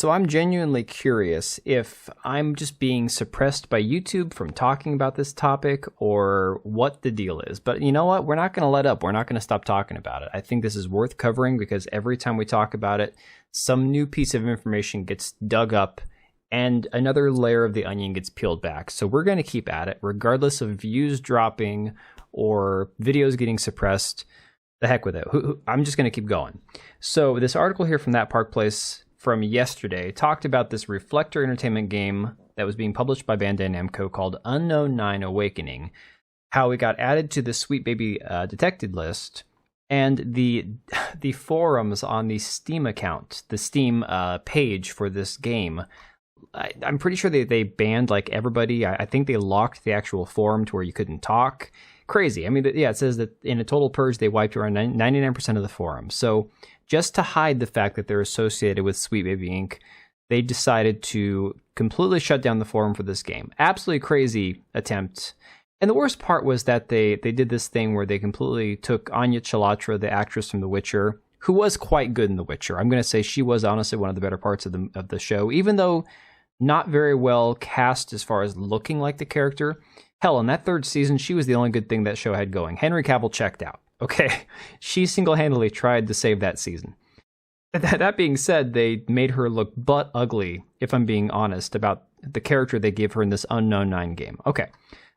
So I'm genuinely curious if I'm just being suppressed by YouTube from talking about this topic or what the deal is. But you know what? We're not going to let up. We're not going to stop talking about it. I think this is worth covering because every time we talk about it, some new piece of information gets dug up and another layer of the onion gets peeled back. So we're going to keep at it regardless of views dropping or videos getting suppressed. The heck with it. I'm just going to keep going. So this article here from That Park Place from yesterday talked about this Reflector Entertainment game that was being published by Bandai Namco called Unknown 9 Awakening, how it got added to the Sweet Baby detected list, and the forums on the Steam account, the Steam page for this game. I'm pretty sure they banned like everybody. I think they locked the actual forum to where you couldn't talk. Crazy. I mean, yeah, it says that in a total purge, they wiped around 99% of the forum. So just to hide the fact that they're associated with Sweet Baby Inc., they decided to completely shut down the forum for this game. Absolutely crazy attempt. And the worst part was that they did this thing where they completely took Anya Chilatra, the actress from The Witcher, who was quite good in The Witcher. I'm going to say she was honestly one of the better parts of the show, even though not very well cast as far as looking like the character. Hell, in that third season, she was the only good thing that show had going. Henry Cavill checked out. Okay, she single-handedly tried to save that season. That being said, they made her look butt ugly, if I'm being honest, about the character they gave her in this Unknown 9 game. Okay,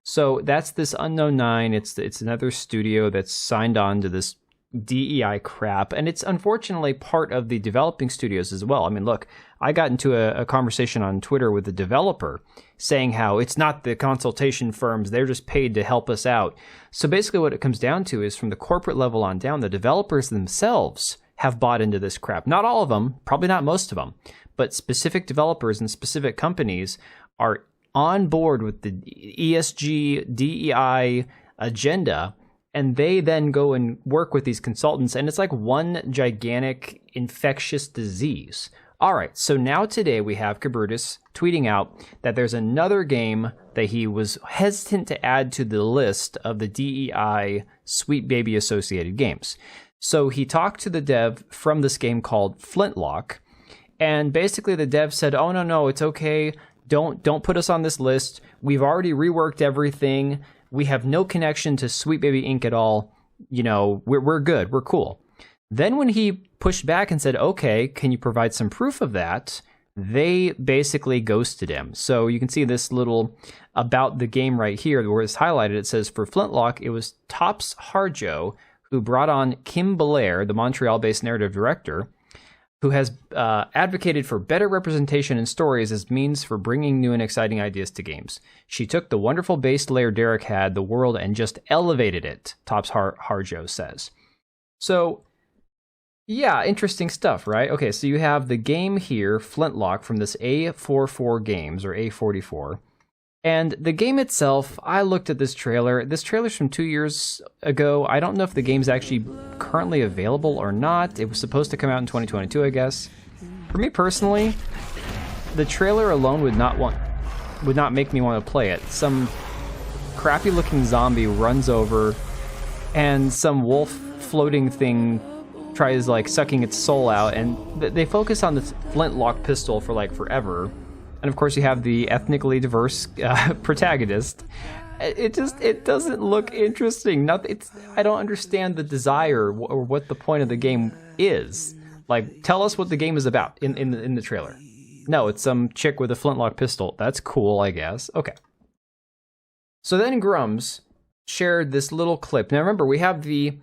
so that's this Unknown 9. It's another studio that's signed on to this DEI crap, and it's unfortunately part of the developing studios as well. I mean, look, I got into a conversation on Twitter with the developer saying how it's not the consultation firms, they're just paid to help us out. So basically what it comes down to is from the corporate level on down, the developers themselves have bought into this crap. Not all of them, probably not most of them, but specific developers and specific companies are on board with the ESG, DEI agenda, and they then go and work with these consultants, and it's like one gigantic infectious disease. All right, so now today we have Kabrutus tweeting out that there's another game that he was hesitant to add to the list of the DEI Sweet Baby associated games. So he talked to the dev from this game called Flintlock, and basically the dev said, oh, no, it's okay. Don't put us on this list. We've already reworked everything. We have no connection to Sweet Baby Inc. at all. You know, we're good. We're cool. Then when he pushed back and said, okay, can you provide some proof of that? They basically ghosted him. So you can see this little about the game right here where it's highlighted. It says for Flintlock, it was Tops Harjo who brought on Kim Belair, the Montreal-based narrative director, who has advocated for better representation in stories as means for bringing new and exciting ideas to games. She took the wonderful base layer Derek had, the world, and just elevated it, Tops Harjo says. So, yeah, interesting stuff, right? Okay, so you have the game here, Flintlock, from this A44 Games, or A44. And the game itself, I looked at this trailer. This trailer's from 2 years ago. I don't know if the game's actually currently available or not. It was supposed to come out in 2022, I guess. For me personally, the trailer alone would not make me want to play it. Some crappy-looking zombie runs over, and some wolf floating thing tries like sucking its soul out, and they focus on this flintlock pistol for like forever. And of course you have the ethnically diverse protagonist. It doesn't look interesting. I don't understand the desire or what the point of the game is. Like, tell us what the game is about in the trailer. No, it's some chick with a flintlock pistol. That's cool, I guess. Okay. So then Grums shared this little clip. Now remember, we have the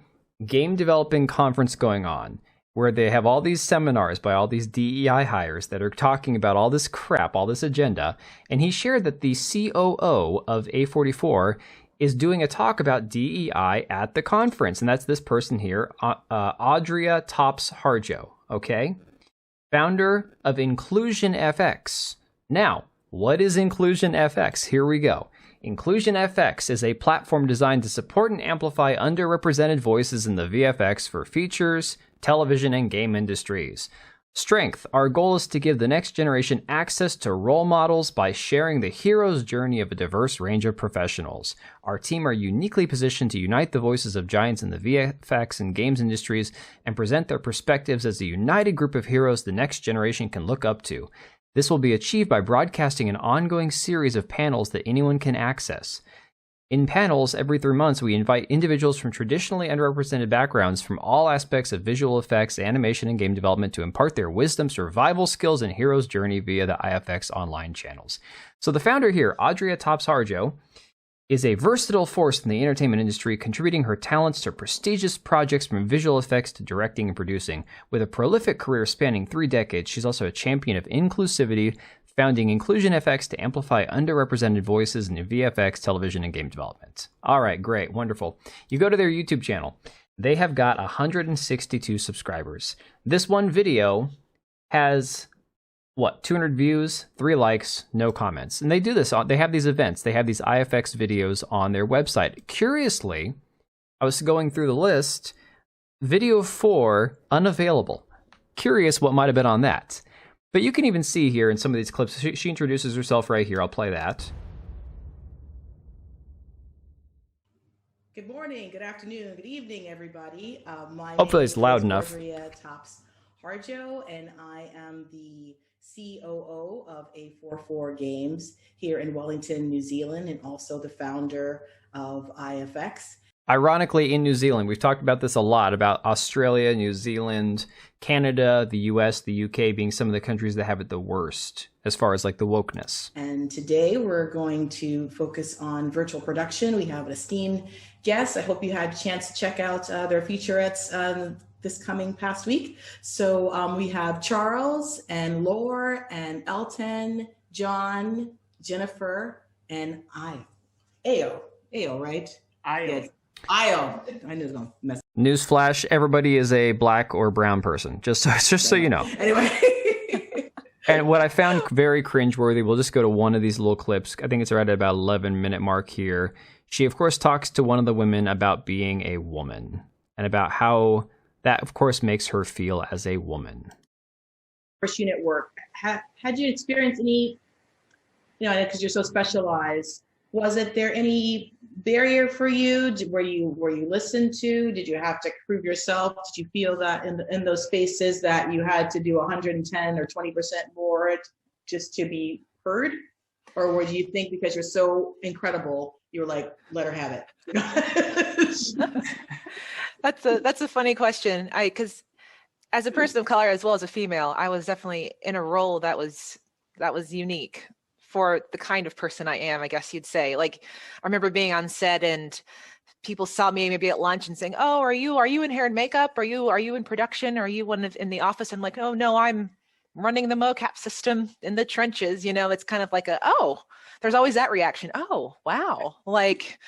game developing conference going on, where they have all these seminars by all these DEI hires that are talking about all this crap, all this agenda. And he shared that the COO of A44 is doing a talk about DEI at the conference. And that's this person here, Audria Tops Harjo, okay? Founder of Inclusion FX. Now, what is Inclusion FX? Here we go. Inclusion FX is a platform designed to support and amplify underrepresented voices in the VFX for features, television, and game industries. Strength. Our goal is to give the next generation access to role models by sharing the hero's journey of a diverse range of professionals. Our team are uniquely positioned to unite the voices of giants in the VFX and games industries and present their perspectives as a united group of heroes the next generation can look up to. This will be achieved by broadcasting an ongoing series of panels that anyone can access. In panels, every 3 months, we invite individuals from traditionally underrepresented backgrounds from all aspects of visual effects, animation, and game development to impart their wisdom, survival skills, and hero's journey via the IFX online channels. So the founder here, Adria Tops-Harjo, is a versatile force in the entertainment industry, contributing her talents to prestigious projects from visual effects to directing and producing. With a prolific career spanning 3 decades, she's also a champion of inclusivity, founding Inclusion FX to amplify underrepresented voices in VFX, television, and game development. All right, great, wonderful. You go to their YouTube channel. They have got 162 subscribers. This one video has, 200 views, 3 likes, no comments. And they do this, they have these events, they have these IFX videos on their website. Curiously, I was going through the list, video 4, unavailable. Curious what might have been on that. But you can even see here in some of these clips, she introduces herself right here. I'll play that. Good morning, good afternoon, good evening, everybody. Hopefully it's loud enough. Adria Tops-Harjo, and I am the COO of A44 Games here in Wellington, New Zealand, and also the founder of IFX. Ironically, in New Zealand, we've talked about this a lot, about Australia, New Zealand, Canada, the US, the UK being some of the countries that have it the worst as far as like the wokeness. And today we're going to focus on virtual production. We have an esteemed guest. I hope you had a chance to check out their featurettes this coming past week. So we have Charles and Laure and Elton, John, Jennifer, and Ayo, right? Ayo. I knew it was going to mess. Newsflash, everybody is a black or brown person, just so you know. Anyway. And what I found very cringeworthy, we'll just go to one of these little clips. I think it's right at about 11-minute mark here. She, of course, talks to one of the women about being a woman and about how that, of course, makes her feel as a woman. First unit work. Had you experienced any, because you're so specialized, was there any barrier for you? Were you listened to? Did you have to prove yourself? Did you feel that in those spaces that you had to do 110 or 20% more just to be heard? Or do you think because you're so incredible, you're like, let her have it? That's a funny question. Because as a person of color as well as a female, I was definitely in a role that was unique for the kind of person I am, I guess you'd say. Like, I remember being on set and people saw me maybe at lunch and saying, "Oh, are you in hair and makeup? Are you in production? Are you in the office?" I'm like, "Oh no, I'm running the mocap system in the trenches." It's kind of like there's always that reaction. Oh, wow. Like,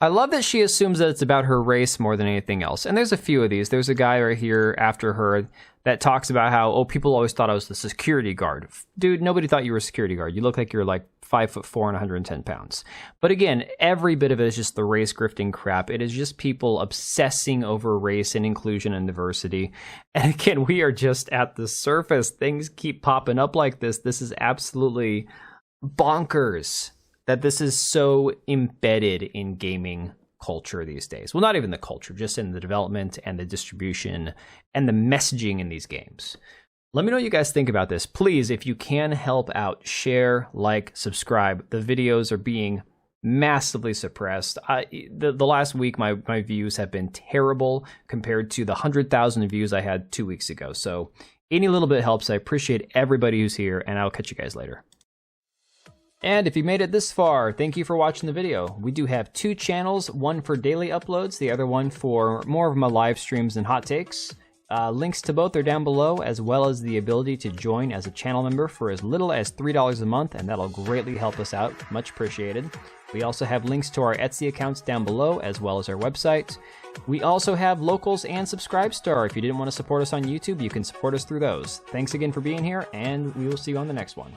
I love that she assumes that it's about her race more than anything else. And there's a few of these. There's a guy right here after her that talks about how, people always thought I was the security guard. Dude, nobody thought you were a security guard. You look like you're like 5'4" and 110 pounds. But again, every bit of it is just the race grifting crap. It is just people obsessing over race and inclusion and diversity. And again, we are just at the surface. Things keep popping up like this. This is absolutely bonkers that this is so embedded in gaming culture these days. Well, not even the culture, just in the development and the distribution and the messaging in these games. Let me know what you guys think about this. Please, if you can help out, share, like, subscribe. The videos are being massively suppressed. The last week, my views have been terrible compared to the 100,000 views I had 2 weeks ago. So any little bit helps. I appreciate everybody who's here, and I'll catch you guys later. And if you made it this far, thank you for watching the video. We do have 2 channels, one for daily uploads, the other one for more of my live streams and hot takes. Links to both are down below, as well as the ability to join as a channel member for as little as $3 a month, and that'll greatly help us out. Much appreciated. We also have links to our Etsy accounts down below, as well as our website. We also have locals and Subscribestar. If you didn't want to support us on YouTube, you can support us through those. Thanks again for being here, and we will see you on the next one.